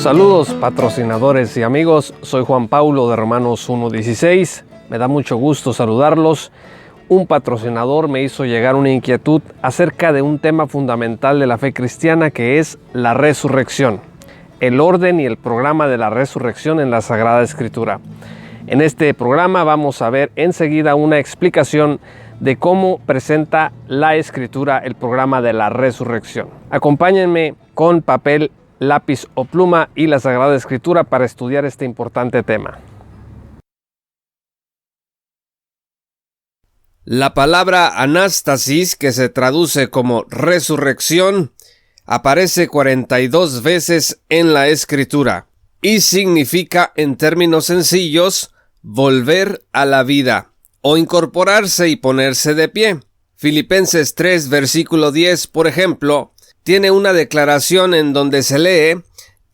Saludos patrocinadores y amigos, soy Juan Paulo de Romanos 1:16, me da mucho gusto saludarlos. Un patrocinador me hizo llegar una inquietud acerca de un tema fundamental de la fe cristiana que es la resurrección, el orden y el programa de la resurrección en la Sagrada Escritura. En este programa vamos a ver enseguida una explicación de cómo presenta la Escritura el programa de la resurrección. Acompáñenme con papel, lápiz o pluma y la Sagrada Escritura para estudiar este importante tema. La palabra anástasis, que se traduce como resurrección, aparece 42 veces en la Escritura y significa, en términos sencillos, volver a la vida o incorporarse y ponerse de pie. Filipenses 3, versículo 10, por ejemplo, tiene una declaración en donde se lee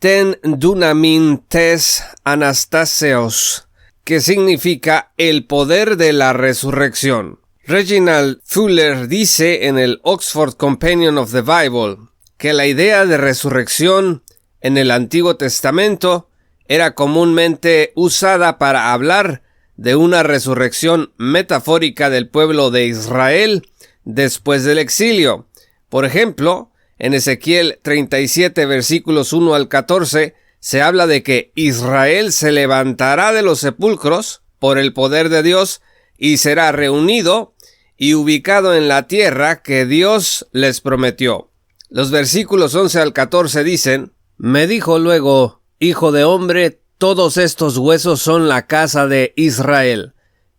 ten dunamin tes anastaseos, que significa el poder de la resurrección. Reginald Fuller dice en el Oxford Companion of the Bible que la idea de resurrección en el Antiguo Testamento era comúnmente usada para hablar de una resurrección metafórica del pueblo de Israel después del exilio. Por ejemplo, en Ezequiel 37, versículos 1 al 14, se habla de que Israel se levantará de los sepulcros por el poder de Dios y será reunido y ubicado en la tierra que Dios les prometió. Los versículos 11 al 14 dicen: me dijo luego, hijo de hombre, todos estos huesos son la casa de Israel.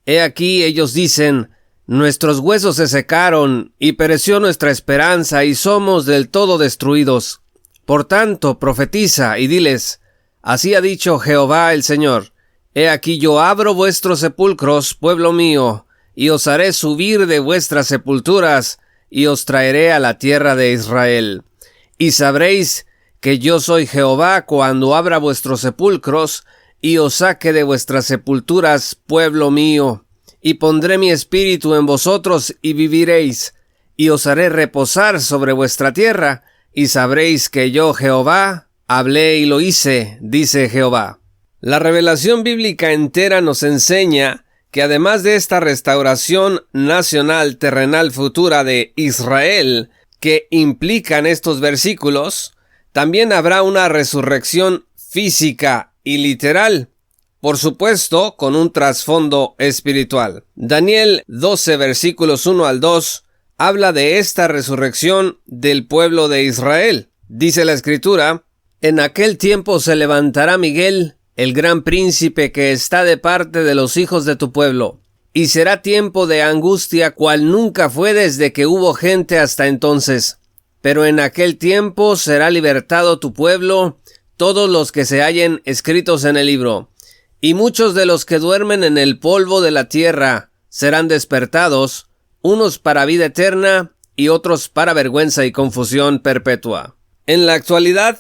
He aquí ellos dicen: nuestros huesos se secaron y pereció nuestra esperanza y somos del todo destruidos. Por tanto, profetiza y diles: así ha dicho Jehová el Señor: he aquí yo abro vuestros sepulcros, pueblo mío, y os haré subir de vuestras sepulturas y os traeré a la tierra de Israel. Y sabréis que yo soy Jehová cuando abra vuestros sepulcros y os saque de vuestras sepulturas, pueblo mío. Y pondré mi espíritu en vosotros y viviréis, y os haré reposar sobre vuestra tierra, y sabréis que yo, Jehová, hablé y lo hice, dice Jehová. La revelación bíblica entera nos enseña que además de esta restauración nacional terrenal futura de Israel, que implican estos versículos, también habrá una resurrección física y literal, por supuesto, con un trasfondo espiritual. Daniel 12, versículos 1 al 2, habla de esta resurrección del pueblo de Israel. Dice la Escritura: en aquel tiempo se levantará Miguel, el gran príncipe que está de parte de los hijos de tu pueblo, y será tiempo de angustia cual nunca fue desde que hubo gente hasta entonces. Pero en aquel tiempo será libertado tu pueblo, todos los que se hallen escritos en el libro. Y muchos de los que duermen en el polvo de la tierra serán despertados, unos para vida eterna y otros para vergüenza y confusión perpetua. En la actualidad,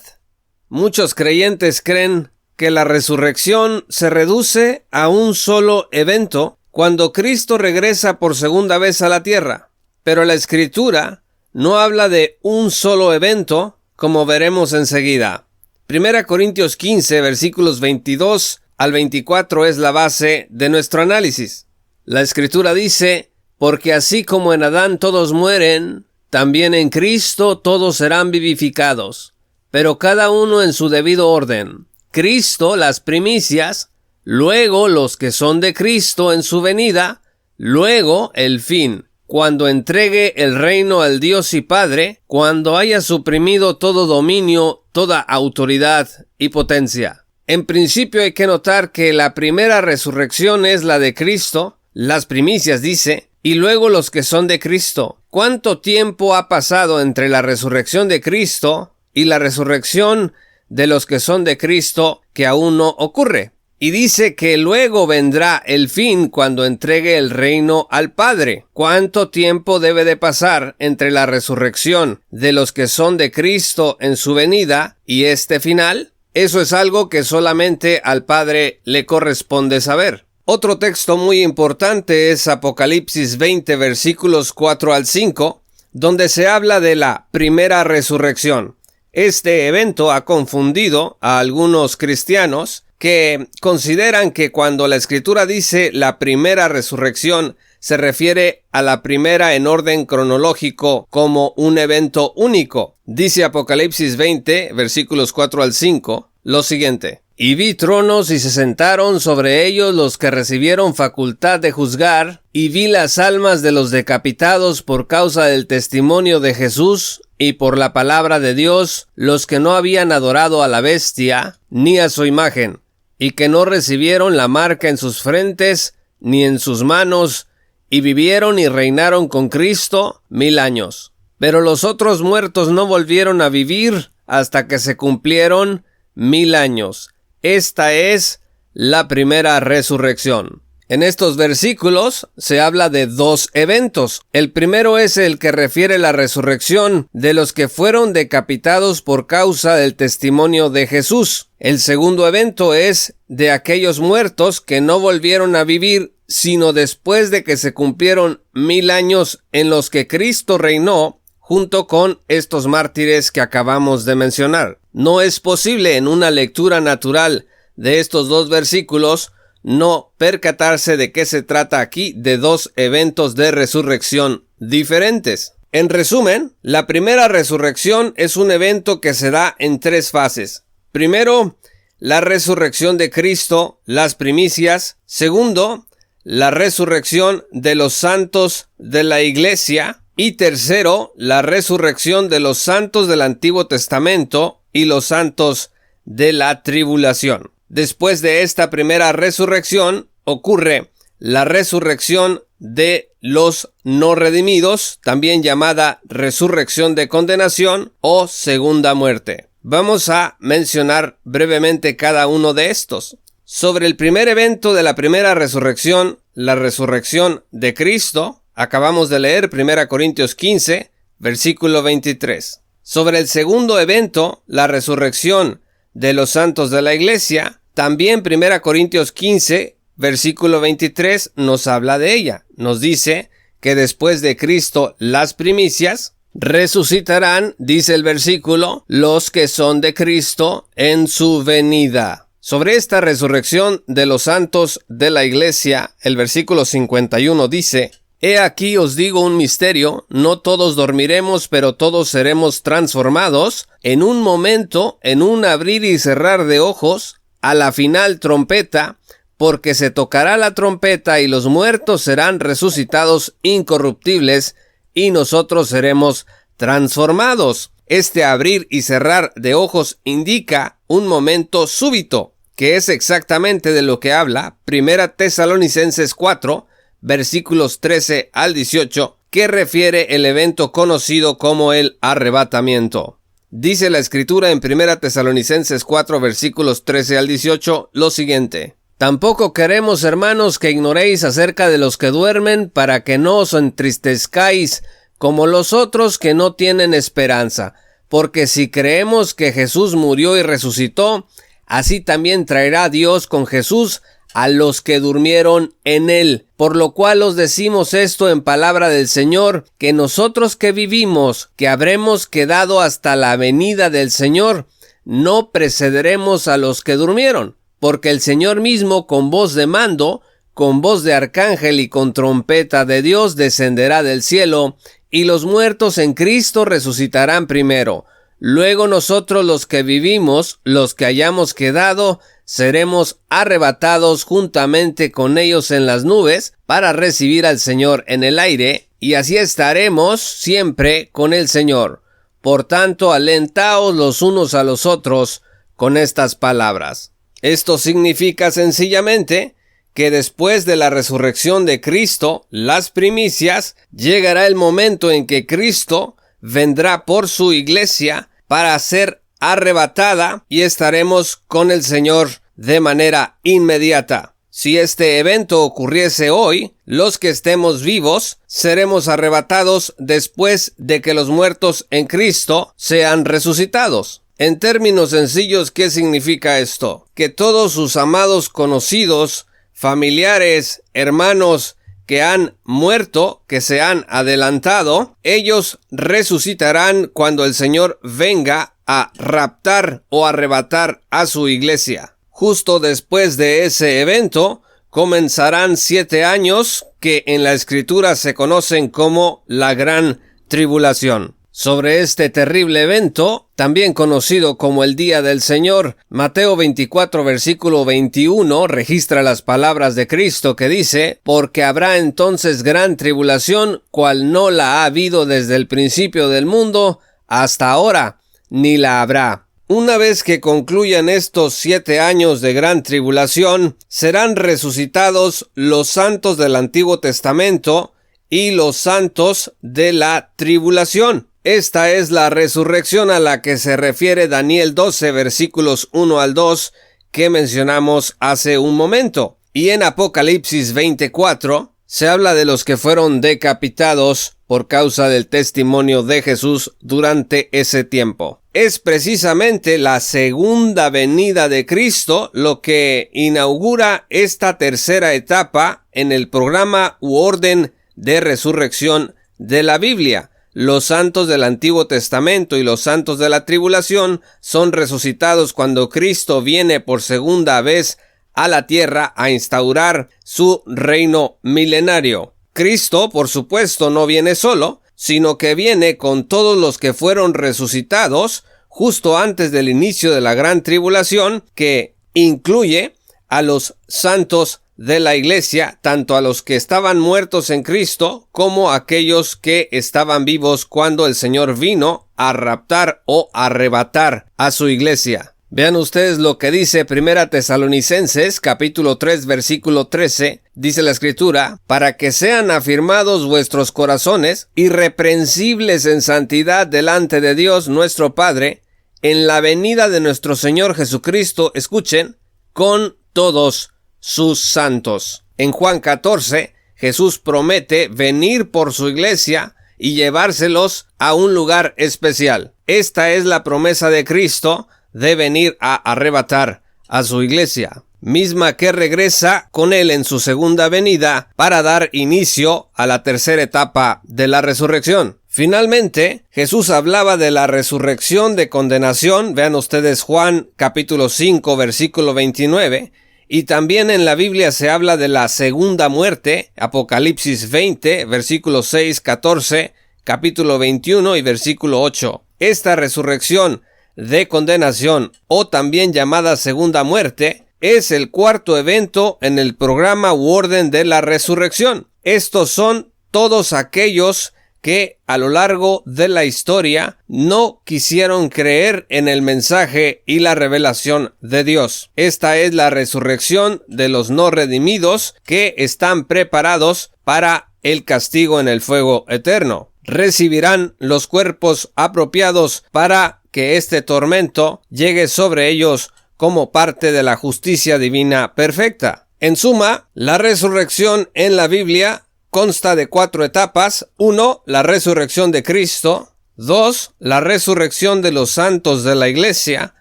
muchos creyentes creen que la resurrección se reduce a un solo evento cuando Cristo regresa por segunda vez a la tierra. Pero la Escritura no habla de un solo evento, como veremos enseguida. 1 Corintios 15, versículos 22 al 24 es la base de nuestro análisis. La Escritura dice: porque así como en Adán todos mueren, también en Cristo todos serán vivificados, pero cada uno en su debido orden. Cristo las primicias, luego los que son de Cristo en su venida, luego el fin, cuando entregue el reino al Dios y Padre, cuando haya suprimido todo dominio, toda autoridad y potencia. En principio hay que notar que la primera resurrección es la de Cristo, las primicias dice, y luego los que son de Cristo. ¿Cuánto tiempo ha pasado entre la resurrección de Cristo y la resurrección de los que son de Cristo que aún no ocurre? Y dice que luego vendrá el fin cuando entregue el reino al Padre. ¿Cuánto tiempo debe de pasar entre la resurrección de los que son de Cristo en su venida y este final? Eso es algo que solamente al Padre le corresponde saber. Otro texto muy importante es Apocalipsis 20, versículos 4 al 5, donde se habla de la primera resurrección. Este evento ha confundido a algunos cristianos que consideran que cuando la Escritura dice la primera resurrección se refiere a la primera en orden cronológico como un evento único. Dice Apocalipsis 20, versículos 4 al 5, lo siguiente: Y vi tronos y se sentaron sobre ellos los que recibieron facultad de juzgar, y vi las almas de los decapitados por causa del testimonio de Jesús y por la palabra de Dios, los que no habían adorado a la bestia ni a su imagen, y que no recibieron la marca en sus frentes ni en sus manos, y vivieron y reinaron con Cristo 1000 años. Pero los otros muertos no volvieron a vivir hasta que se cumplieron 1000 años. Esta es la primera resurrección. En estos versículos se habla de dos eventos. El primero es el que refiere la resurrección de los que fueron decapitados por causa del testimonio de Jesús. El segundo evento es de aquellos muertos que no volvieron a vivir, sino después de que se cumplieron 1000 años en los que Cristo reinó junto con estos mártires que acabamos de mencionar. No es posible en una lectura natural de estos dos versículos no percatarse de que se trata aquí de dos eventos de resurrección diferentes. En resumen, la primera resurrección es un evento que se da en tres fases. Primero, la resurrección de Cristo, las primicias. Segundo, la resurrección de los santos de la iglesia. Y tercero, la resurrección de los santos del Antiguo Testamento y los santos de la tribulación. Después de esta primera resurrección, ocurre la resurrección de los no redimidos, también llamada resurrección de condenación o segunda muerte. Vamos a mencionar brevemente cada uno de estos. Sobre el primer evento de la primera resurrección, la resurrección de Cristo, acabamos de leer 1 Corintios 15, versículo 23. Sobre el segundo evento, la resurrección de los santos de la iglesia, también 1 Corintios 15, versículo 23 nos habla de ella. Nos dice que después de Cristo las primicias, resucitarán, dice el versículo, los que son de Cristo en su venida. Sobre esta resurrección de los santos de la iglesia, el versículo 51 dice: He aquí os digo un misterio, no todos dormiremos, pero todos seremos transformados, en un momento, en un abrir y cerrar de ojos, a la final trompeta, porque se tocará la trompeta y los muertos serán resucitados incorruptibles, y nosotros seremos transformados. Este abrir y cerrar de ojos indica un momento súbito, que es exactamente de lo que habla 1 Tesalonicenses 4, versículos 13 al 18, que refiere el evento conocido como el arrebatamiento. Dice la Escritura en 1 Tesalonicenses 4, versículos 13 al 18, lo siguiente: Tampoco queremos, hermanos, que ignoréis acerca de los que duermen, para que no os entristezcáis como los otros que no tienen esperanza. Porque si creemos que Jesús murió y resucitó, así también traerá Dios con Jesús a los que durmieron en él. Por lo cual os decimos esto en palabra del Señor, que nosotros que vivimos, que habremos quedado hasta la venida del Señor, no precederemos a los que durmieron. Porque el Señor mismo, con voz de mando, con voz de arcángel y con trompeta de Dios, descenderá del cielo, y los muertos en Cristo resucitarán primero. Luego nosotros los que vivimos, los que hayamos quedado, seremos arrebatados juntamente con ellos en las nubes para recibir al Señor en el aire, y así estaremos siempre con el Señor. Por tanto, alentaos los unos a los otros con estas palabras. Esto significa sencillamente que después de la resurrección de Cristo, las primicias, llegará el momento en que Cristo vendrá por su iglesia para ser arrebatada y estaremos con el Señor de manera inmediata. Si este evento ocurriese hoy, los que estemos vivos seremos arrebatados después de que los muertos en Cristo sean resucitados. En términos sencillos, ¿qué significa esto? Que todos sus amados conocidos, familiares, hermanos que han muerto, que se han adelantado, ellos resucitarán cuando el Señor venga a raptar o arrebatar a su iglesia. Justo después de ese evento, comenzarán 7 años que en la Escritura se conocen como la Gran Tribulación. Sobre este terrible evento, también conocido como el Día del Señor, Mateo 24, versículo 21, registra las palabras de Cristo que dice: «Porque habrá entonces gran tribulación, cual no la ha habido desde el principio del mundo hasta ahora, ni la habrá». Una vez que concluyan estos 7 años de gran tribulación, serán resucitados los santos del Antiguo Testamento y los santos de la tribulación. Esta es la resurrección a la que se refiere Daniel 12, versículos 1 al 2, que mencionamos hace un momento. Y en Apocalipsis 24 se habla de los que fueron decapitados por causa del testimonio de Jesús durante ese tiempo. Es precisamente la segunda venida de Cristo lo que inaugura esta tercera etapa en el programa u orden de resurrección de la Biblia. Los santos del Antiguo Testamento y los santos de la tribulación son resucitados cuando Cristo viene por segunda vez a la tierra a instaurar su reino milenario. Cristo, por supuesto, no viene solo, sino que viene con todos los que fueron resucitados justo antes del inicio de la gran tribulación, que incluye a los santos de la iglesia, tanto a los que estaban muertos en Cristo como a aquellos que estaban vivos cuando el Señor vino a raptar o arrebatar a su iglesia. Vean ustedes lo que dice 1 Tesalonicenses capítulo 3 versículo 13, dice la Escritura: «Para que sean afirmados vuestros corazones, irreprensibles en santidad delante de Dios nuestro Padre, en la venida de nuestro Señor Jesucristo», escuchen, «con todos sus santos». En Juan 14, Jesús promete venir por su iglesia y llevárselos a un lugar especial. Esta es la promesa de Cristo de venir a arrebatar a su iglesia, misma que regresa con él en su segunda venida para dar inicio a la tercera etapa de la resurrección. Finalmente, Jesús hablaba de la resurrección de condenación, vean ustedes Juan capítulo 5 versículo 29, y también en la Biblia se habla de la segunda muerte, Apocalipsis 20 versículo 6, 14, capítulo 21 y versículo 8. Esta resurrección de condenación, o también llamada segunda muerte, es el cuarto evento en el programa u orden de la resurrección. Estos son todos aquellos que a lo largo de la historia no quisieron creer en el mensaje y la revelación de Dios. Esta es la resurrección de los no redimidos que están preparados para el castigo en el fuego eterno. Recibirán los cuerpos apropiados para que este tormento llegue sobre ellos como parte de la justicia divina perfecta. En suma, la resurrección en la Biblia consta de 4 etapas. 1. La resurrección de Cristo. 2. La resurrección de los santos de la iglesia.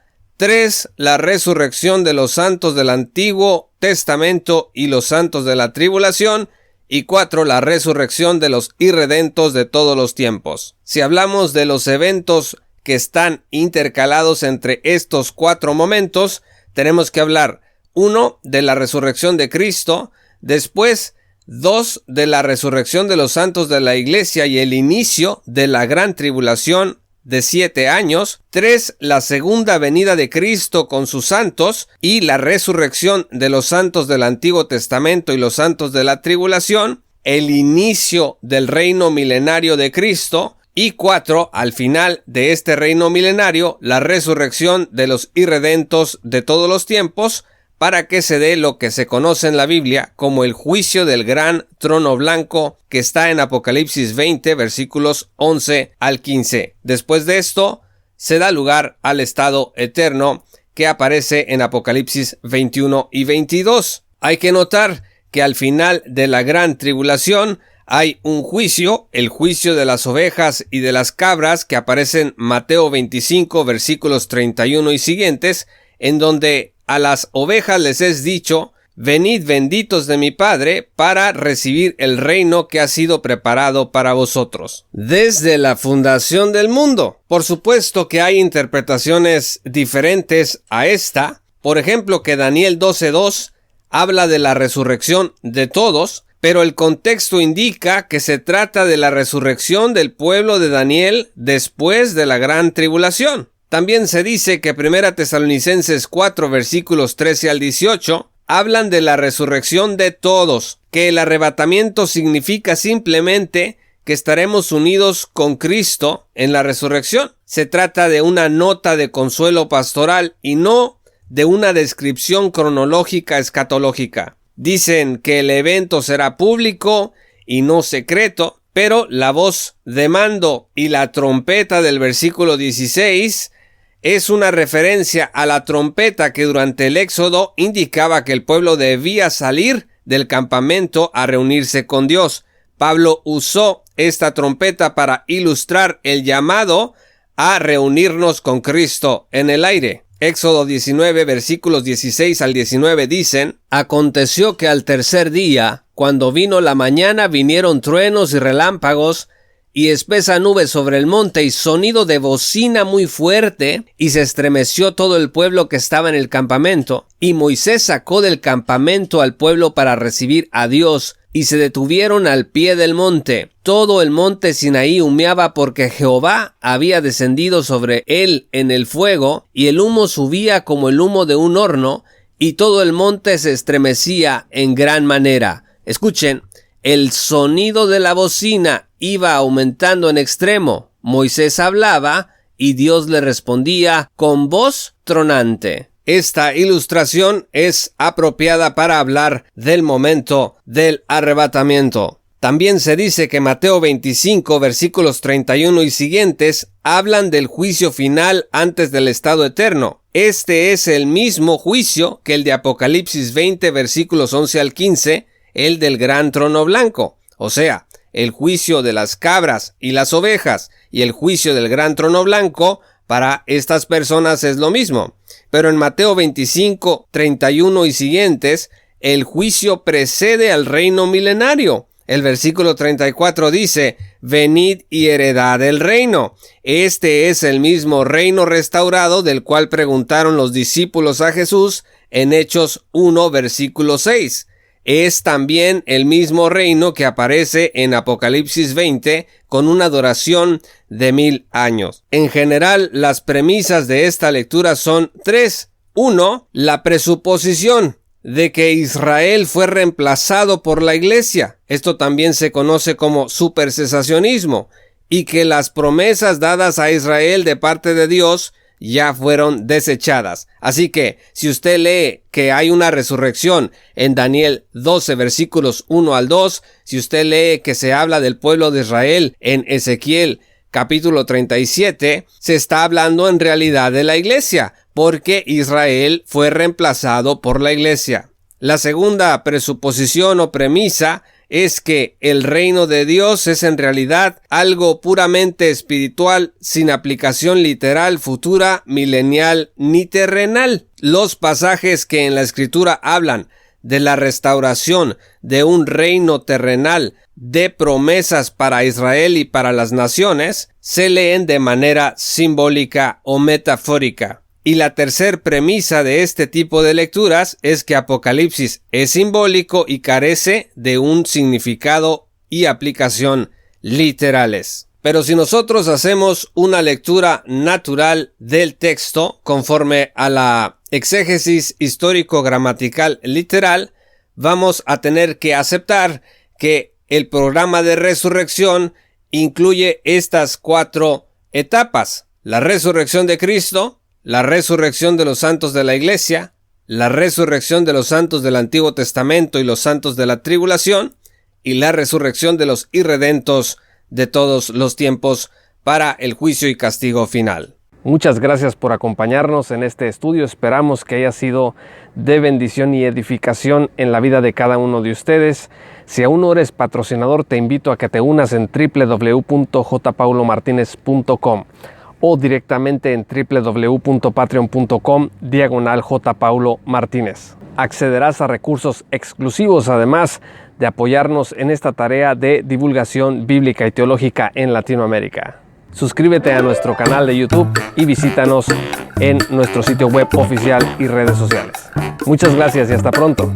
3. La resurrección de los santos del Antiguo Testamento y los santos de la tribulación. Y 4. La resurrección de los irredentos de todos los tiempos. Si hablamos de los eventos que están intercalados entre estos 4 momentos, tenemos que hablar 1. de la resurrección de Cristo, después 2. de la resurrección de los santos de la iglesia y el inicio de la gran tribulación de 7 años, 3. la segunda venida de Cristo con sus santos y la resurrección de los santos del Antiguo Testamento y los santos de la tribulación, el inicio del reino milenario de Cristo, y 4. al final de este reino milenario, la resurrección de los irredentos de todos los tiempos, para que se dé lo que se conoce en la Biblia como el juicio del gran trono blanco, que está en Apocalipsis 20 versículos 11 al 15. Después de esto, se da lugar al estado eterno que aparece en Apocalipsis 21 y 22. Hay que notar que al final de la gran tribulación hay un juicio, el juicio de las ovejas y de las cabras, que aparece en Mateo 25 versículos 31 y siguientes, en donde a las ovejas les es dicho venid benditos de mi Padre para recibir el reino que ha sido preparado para vosotros. Desde la fundación del mundo. Por supuesto que hay interpretaciones diferentes a esta. Por ejemplo, que Daniel 12:2 habla de la resurrección de todos, pero el contexto indica que se trata de la resurrección del pueblo de Daniel después de la gran tribulación. También se dice que 1 Tesalonicenses 4 versículos 13 al 18 hablan de la resurrección de todos, que el arrebatamiento significa simplemente que estaremos unidos con Cristo en la resurrección. Se trata de una nota de consuelo pastoral y no de una descripción cronológica escatológica. Dicen que el evento será público y no secreto, pero la voz de mando y la trompeta del versículo 16 es una referencia a la trompeta que durante el Éxodo indicaba que el pueblo debía salir del campamento a reunirse con Dios. Pablo usó esta trompeta para ilustrar el llamado a reunirnos con Cristo en el aire. Éxodo 19 versículos 16 al 19 dicen: Aconteció que al tercer día, cuando vino la mañana, vinieron truenos y relámpagos y espesa nube sobre el monte y sonido de bocina muy fuerte, y se estremeció todo el pueblo que estaba en el campamento. Y Moisés sacó del campamento al pueblo para recibir a Dios, y se detuvieron al pie del monte. Todo el monte Sinaí humeaba porque Jehová había descendido sobre él en el fuego, y el humo subía como el humo de un horno, y todo el monte se estremecía en gran manera. Escuchen, el sonido de la bocina iba aumentando en extremo. Moisés hablaba y Dios le respondía con voz tronante. Esta ilustración es apropiada para hablar del momento del arrebatamiento. También se dice que Mateo 25, versículos 31 y siguientes hablan del juicio final antes del estado eterno. Este es el mismo juicio que el de Apocalipsis 20, versículos 11 al 15, el del gran trono blanco. O sea, el juicio de las cabras y las ovejas y el juicio del gran trono blanco para estas personas es lo mismo. Pero en Mateo 25, 31 y siguientes, el juicio precede al reino milenario. El versículo 34 dice: venid y heredad el reino. Este es el mismo reino restaurado del cual preguntaron los discípulos a Jesús en Hechos 1, versículo 6. Es también el mismo reino que aparece en Apocalipsis 20 con una duración de 1000 años. En general, las premisas de esta lectura son tres. 1. La presuposición de que Israel fue reemplazado por la iglesia. Esto también se conoce como supercesacionismo, y que las promesas dadas a Israel de parte de Dios ya fueron desechadas. Así que, si usted lee que hay una resurrección en Daniel 12, versículos 1 al 2, si usted lee que se habla del pueblo de Israel en Ezequiel capítulo 37, se está hablando en realidad de la iglesia, porque Israel fue reemplazado por la iglesia. La segunda presuposición o premisa es que el reino de Dios es en realidad algo puramente espiritual, sin aplicación literal, futura, milenial ni terrenal. Los pasajes que en la Escritura hablan de la restauración de un reino terrenal, de promesas para Israel y para las naciones, se leen de manera simbólica o metafórica. Y la tercer premisa de este tipo de lecturas es que Apocalipsis es simbólico y carece de un significado y aplicación literales. Pero si nosotros hacemos una lectura natural del texto conforme a la exégesis histórico-gramatical literal, vamos a tener que aceptar que el programa de resurrección incluye estas 4 etapas: la resurrección de Cristo, la resurrección de los santos de la iglesia, la resurrección de los santos del Antiguo Testamento y los santos de la tribulación, y la resurrección de los irredentos de todos los tiempos para el juicio y castigo final. Muchas gracias por acompañarnos en este estudio. Esperamos que haya sido de bendición y edificación en la vida de cada uno de ustedes. Si aún no eres patrocinador, te invito a que te unas en www.jpaulomartinez.com. o directamente en www.patreon.com/jpaulomartinez. Accederás a recursos exclusivos, además de apoyarnos en esta tarea de divulgación bíblica y teológica en Latinoamérica. Suscríbete a nuestro canal de YouTube y visítanos en nuestro sitio web oficial y redes sociales. Muchas gracias y hasta pronto.